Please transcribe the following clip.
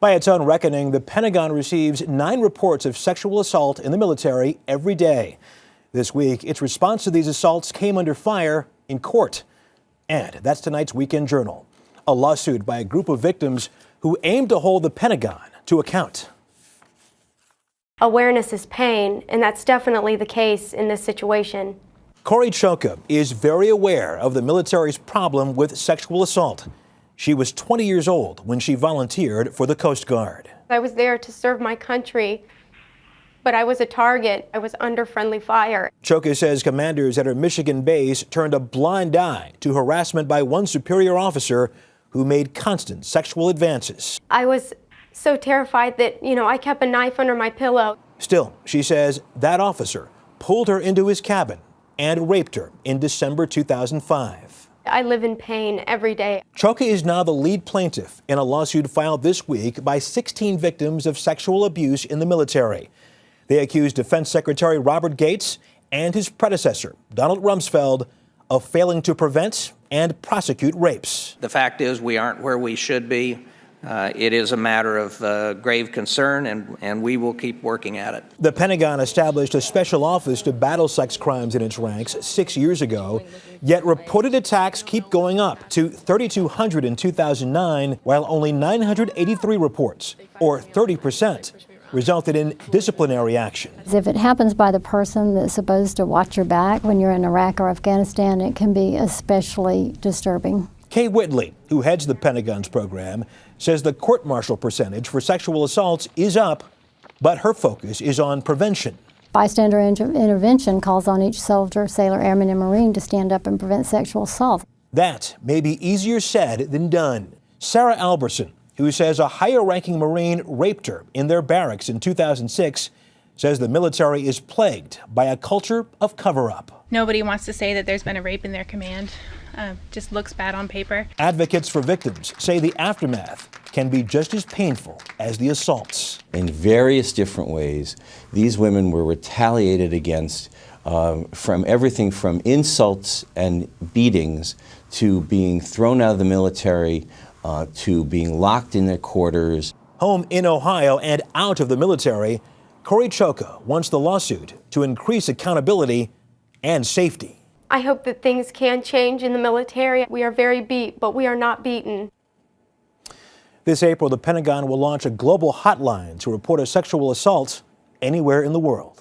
By its own reckoning, the Pentagon receives 9 reports of sexual assault in the military every day. This week, its response to these assaults came under fire in court. And that's tonight's Weekend Journal, a lawsuit by a group of victims who aim to hold the Pentagon to account. Awareness is pain, and that's definitely the case in this situation. Corey Choka is very aware of the military's problem with sexual assault. She was 20 years old when she volunteered for the Coast Guard. I was there to serve my country, but I was a target. I was under friendly fire. Choka says commanders at her Michigan base turned a blind eye to harassment by one superior officer who made constant sexual advances. I was so terrified that, I kept a knife under my pillow. Still, she says that officer pulled her into his cabin and raped her in December 2005. I live in pain every day. Choka is now the lead plaintiff in a lawsuit filed this week by 16 victims of sexual abuse in the military. They accuse Defense Secretary Robert Gates and his predecessor, Donald Rumsfeld, of failing to prevent and prosecute rapes. The fact is we aren't where we should be. It is a matter of grave concern, and we will keep working at it. The Pentagon established a special office to battle sex crimes in its ranks 6 years ago, yet reported attacks keep going up to 3,200 in 2009, while only 983 reports, or 30%, resulted in disciplinary action. If it happens by the person that's supposed to watch your back when you're in Iraq or Afghanistan, it can be especially disturbing. Kay Whitley, who heads the Pentagon's program, says the court-martial percentage for sexual assaults is up, but her focus is on prevention. Bystander intervention calls on each soldier, sailor, airman, and Marine to stand up and prevent sexual assault. That may be easier said than done. Sarah Alberson, who says a higher-ranking Marine raped her in their barracks in 2006, says the military is plagued by a culture of cover-up. Nobody wants to say that there's been a rape in their command. Just looks bad on paper. Advocates for victims say the aftermath can be just as painful as the assaults. In various different ways, these women were retaliated against from everything from insults and beatings to being thrown out of the military to being locked in their quarters. Home in Ohio and out of the military, Corey Choka wants the lawsuit to increase accountability and safety. I hope that things can change in the military. We are very beat, but we are not beaten. This April, the Pentagon will launch a global hotline to report a sexual assault anywhere in the world.